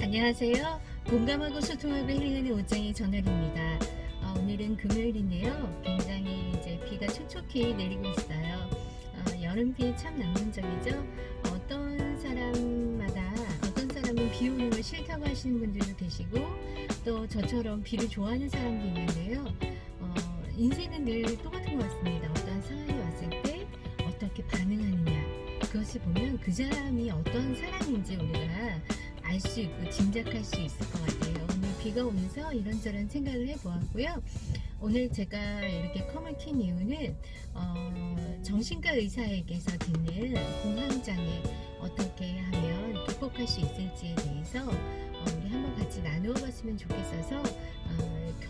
안녕하세요. 공감하고 소통하고 힐링하는 옷장의 전월입니다. 오늘은 금요일인데요. 굉장히 이제 비가 촉촉히 내리고 있어요. 여름비 참 낭만적이죠. 어떤 사람은 비 오는 걸 싫다고 하시는 분들도 계시고, 또 저처럼 비를 좋아하는 사람도 있는데요. 인생은 늘 똑같은 것 같습니다. 어떤 상황이 왔을 때 어떻게 반응하느냐, 그것을 보면 그 사람이 어떤 사람인지 우리가 알 수 있고 짐작할 수 있을 것 같아요. 오늘 비가 오면서 이런저런 생각을 해보았고요. 오늘 제가 이렇게 컴을 킨 이유는 정신과 의사에게서 듣는 공황장애 어떻게 하면 극복할 수 있을지에 대해서 우리 한번 같이 나누어 봤으면 좋겠어서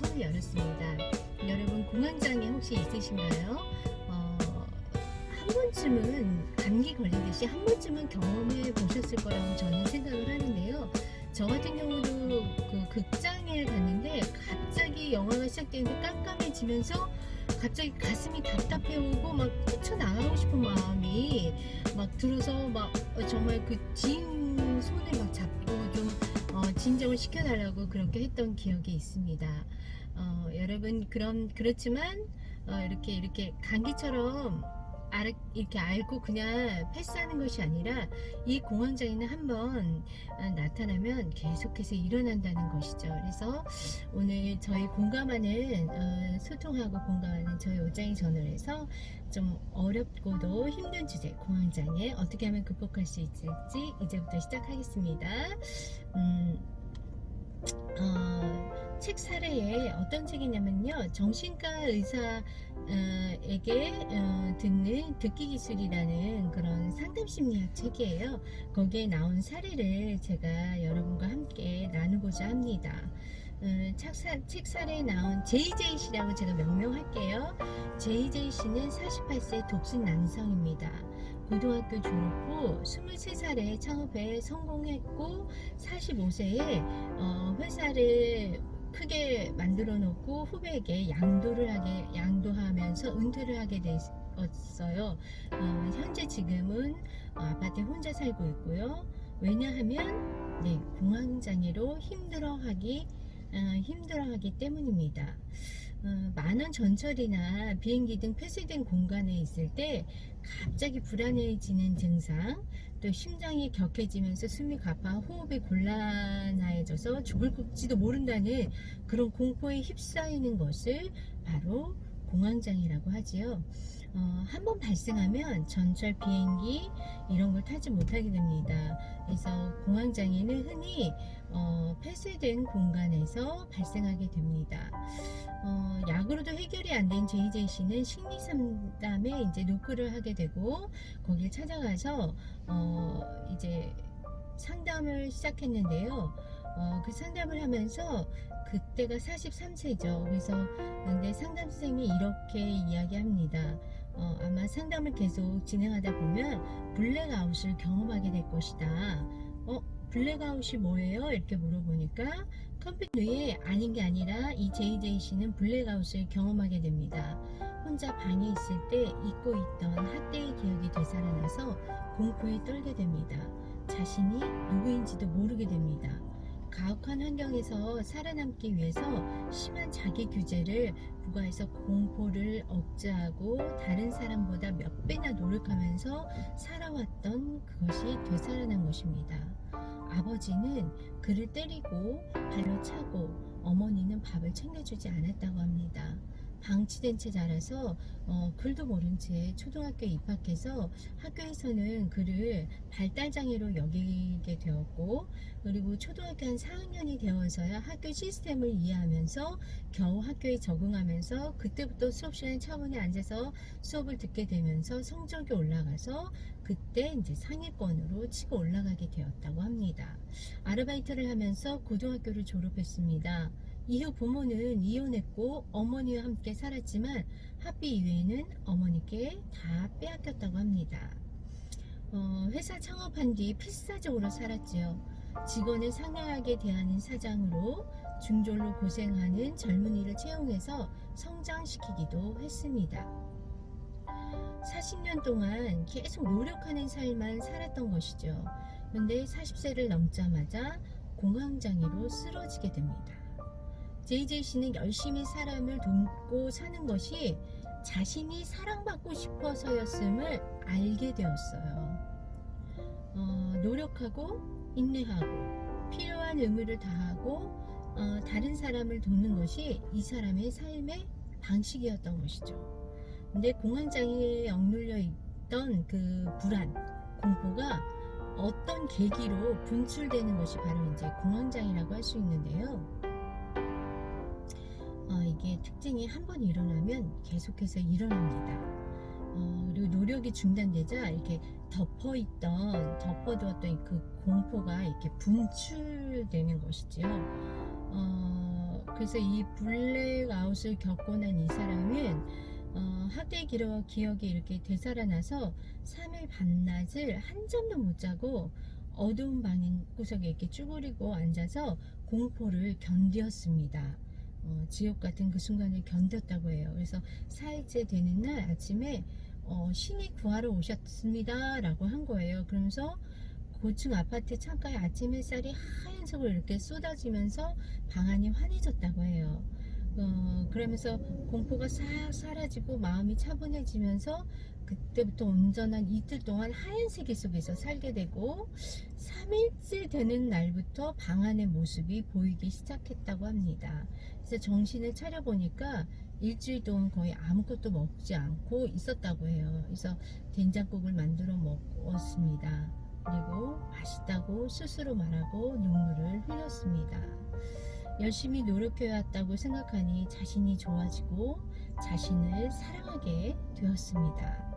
컴을 열었습니다. 여러분, 공황장애 혹시 있으신가요? 한 번쯤은 감기 걸리듯이 한 번쯤은 경험해 보셨을 거라고 저는 생각을 하는데요. 저 같은 경우도 그 극장에 갔는데 갑자기 영화가 시작되는데 깜깜해지면서 갑자기 가슴이 답답해 오고 막 뛰쳐나가고 싶은 마음이 막 들어서 막 정말 그 지인 손을 막 잡고 좀 진정을 시켜달라고 그렇게 했던 기억이 있습니다. 여러분, 그렇지만 이렇게 감기처럼 이렇게 앓고 그냥 패스하는 것이 아니라 이 공황장애는 한번 나타나면 계속해서 일어난다는 것이죠. 그래서 오늘 저희 소통하고 공감하는 저희 옷장의 전월에서 좀 어렵고도 힘든 주제, 공황장애 어떻게 하면 극복할 수 있을지 이제부터 시작하겠습니다. 책 사례에 어떤 책이냐면요, 정신과 의사에게 듣기 기술이라는 그런 상담 심리학 책이에요. 거기에 나온 사례를 제가 여러분과 함께 나누고자 합니다. 책 사례에 나온 JJ 씨라고 제가 명명할게요. JJ 씨는 48세 독신 남성입니다. 고등학교 졸업 후 23살에 창업에 성공했고 45세에 회사를 크게 만들어 놓고 후배에게 양도하면서 은퇴를 하게 되었어요. 현재 지금은 아파트에 혼자 살고 있고요. 왜냐하면 공황장애로 힘들어하기 때문입니다. 만원 전철이나 비행기 등 폐쇄된 공간에 있을 때 갑자기 불안해지는 증상, 또 심장이 격해지면서 숨이 가파 호흡이 곤란해져서 죽을지도 모른다는 그런 공포에 휩싸이는 것을 바로 공황장애라고 하지요. 한번 발생하면 전철, 비행기 이런 걸 타지 못하게 됩니다. 그래서 공황장애는 흔히 폐쇄된 공간에서 발생하게 됩니다. 약으로도 해결이 안 된 JJ 씨는 심리 상담에 이제 노크를 하게 되고 거길 찾아가서 이제 상담을 시작했는데요. 그 상담을 하면서 그때가 43세죠. 그래서 근데 상담 선생님이 이렇게 이야기합니다. 아마 상담을 계속 진행하다 보면 블랙아웃을 경험하게 될 것이다. 블랙아웃이 뭐예요? 이렇게 물어보니까 컴퓨터에 아닌 게 아니라 이 JJ 씨는 블랙아웃을 경험하게 됩니다. 혼자 방에 있을 때 잊고 있던 학대의 기억이 되살아나서 공포에 떨게 됩니다. 자신이 누구인지도 모르게 됩니다. 가혹한 환경에서 살아남기 위해서 심한 자기 규제를 부과해서 공포를 억제하고 다른 사람보다 몇 배나 노력하면서 살아왔던 그것이 되살아난 것입니다. 아버지는 그를 때리고 발로 차고 어머니는 밥을 챙겨주지 않았다고 합니다. 방치된 채 자라서 글도 모른 채 초등학교에 입학해서 학교에서는 그를 발달장애로 여기게 되었고, 그리고 초등학교 한 4학년이 되어서야 학교 시스템을 이해하면서 겨우 학교에 적응하면서 그때부터 수업 시간에 차분히 앉아서 수업을 듣게 되면서 성적이 올라가서 그때 이제 상위권으로 치고 올라가게 되었다고 합니다. 아르바이트를 하면서 고등학교를 졸업했습니다. 이후 부모는 이혼했고 어머니와 함께 살았지만 학비 이외에는 어머니께 다 빼앗겼다고 합니다. 회사 창업한 뒤 필사적으로 살았지요. 직원을 상냥하게 대하는 사장으로 중졸로 고생하는 젊은이를 채용해서 성장시키기도 했습니다. 40년 동안 계속 노력하는 삶만 살았던 것이죠. 그런데 40세를 넘자마자 공황장애로 쓰러지게 됩니다. JJ 씨는 열심히 사람을 돕고 사는 것이 자신이 사랑받고 싶어서였음을 알게 되었어요. 노력하고 인내하고 필요한 의무를 다하고 다른 사람을 돕는 것이 이 사람의 삶의 방식이었던 것이죠. 근데 공황장애에 억눌려 있던 그 불안, 공포가 어떤 계기로 분출되는 것이 바로 이제 공황장애라고 할 수 있는데요. 이게 특징이 한 번 일어나면 계속해서 일어납니다. 그리고 노력이 중단되자 이렇게 덮어두었던 그 공포가 이렇게 분출되는 것이지요. 그래서 이 블랙아웃을 겪고 난 이 사람은 학대 기억이 이렇게 되살아나서 3일 반낮을 한 잠도 못 자고 어두운 방 구석에 이렇게 쭈그리고 앉아서 공포를 견디었습니다. 지옥 같은 그 순간을 견뎠다고 해요. 그래서 4일째 되는 날 아침에 신이 구하러 오셨습니다 라고 한 거예요. 그러면서 고층 아파트 창가에 아침 햇살이 하얀색으로 이렇게 쏟아지면서 방안이 환해졌다고 해요. 그러면서 공포가 싹 사라지고 마음이 차분해지면서 그때부터 온전한 이틀 동안 하얀 세계 속에서 살게 되고 3일째 되는 날부터 방 안의 모습이 보이기 시작했다고 합니다. 그래서 정신을 차려보니까 일주일 동안 거의 아무것도 먹지 않고 있었다고 해요. 그래서 된장국을 만들어 먹었습니다. 그리고 맛있다고 스스로 말하고 눈물을 흘렸습니다. 열심히 노력해왔다고 생각하니 자신이 좋아지고 자신을 사랑하게 되었습니다.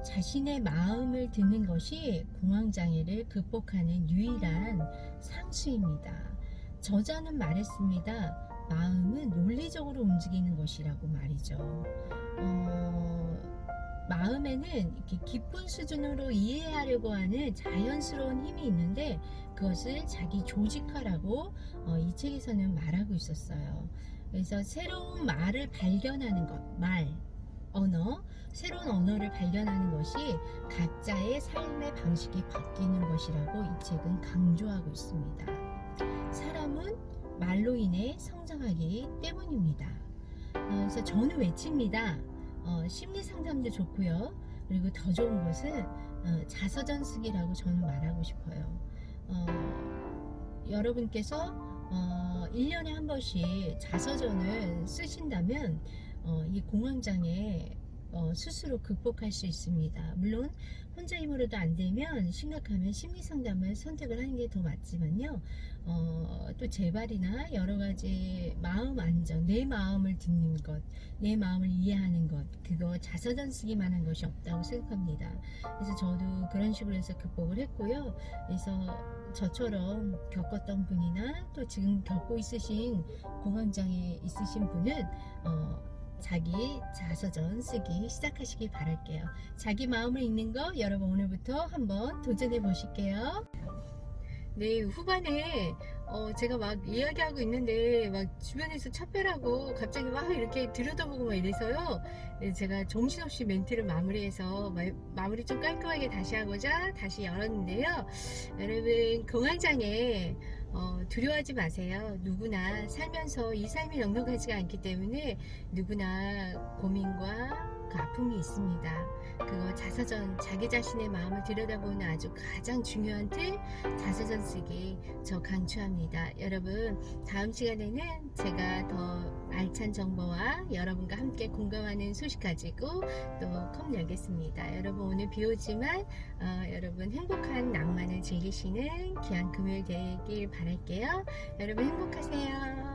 자신의 마음을 듣는 것이 공황장애를 극복하는 유일한 상수입니다. 저자는 말했습니다. 마음은 논리적으로 움직이는 것이라고 말이죠. 마음에는 이렇게 깊은 수준으로 이해하려고 하는 자연스러운 힘이 있는데 그것을 자기 조직화라고 이 책에서는 말하고 있었어요. 그래서 새로운 말을 발견하는 것, 새로운 언어를 발견하는 것이 각자의 삶의 방식이 바뀌는 것이라고 이 책은 강조하고 있습니다. 사람은 말로 인해 성장하기 때문입니다. 그래서 저는 외칩니다. 심리 상담도 좋고요. 그리고 더 좋은 것은 자서전 쓰기라고 저는 말하고 싶어요. 여러분께서 1년에 한 번씩 자서전을 쓰신다면 이 공황장애 스스로 극복할 수 있습니다. 물론 혼자 힘으로도 안 되면 심각하면 심리상담을 선택을 하는 게 더 맞지만요. 또 재발이나 여러 가지 마음 안정, 내 마음을 듣는 것, 내 마음을 이해하는 것, 그거 자서전 쓰기만 한 것이 없다고 생각합니다. 그래서 저도 그런 식으로 해서 극복을 했고요. 그래서 저처럼 겪었던 분이나 또 지금 겪고 있으신 공황장애 있으신 분은 자기 자서전 쓰기 시작하시기 바랄게요. 자기 마음을 읽는 거 여러분 오늘부터 한번 도전해 보실게요. 네, 후반에 제가 막 이야기하고 있는데 막 주변에서 차별하고 갑자기 막 이렇게 들여다보고 막 이래서요. 네, 제가 정신없이 멘트를 마무리해서 마무리 좀 깔끔하게 다시 하고자 다시 열었는데요. 여러분 공황장애 두려워하지 마세요. 누구나 살면서 이 삶이 넉넉하지가 않기 때문에 누구나 고민과 그 아픔이 있습니다. 그거 자서전, 자기 자신의 마음을 들여다보는 아주 가장 중요한 틀, 자서전 쓰기 저 강추합니다. 여러분 다음 시간에는 제가 더 알찬 정보와 여러분과 함께 공감하는 소식 가지고 또 컵 열겠습니다. 여러분 오늘 비 오지만 여러분 행복한 낭만을 즐기시는 귀한 금요일 되길 바랄게요. 여러분 행복하세요.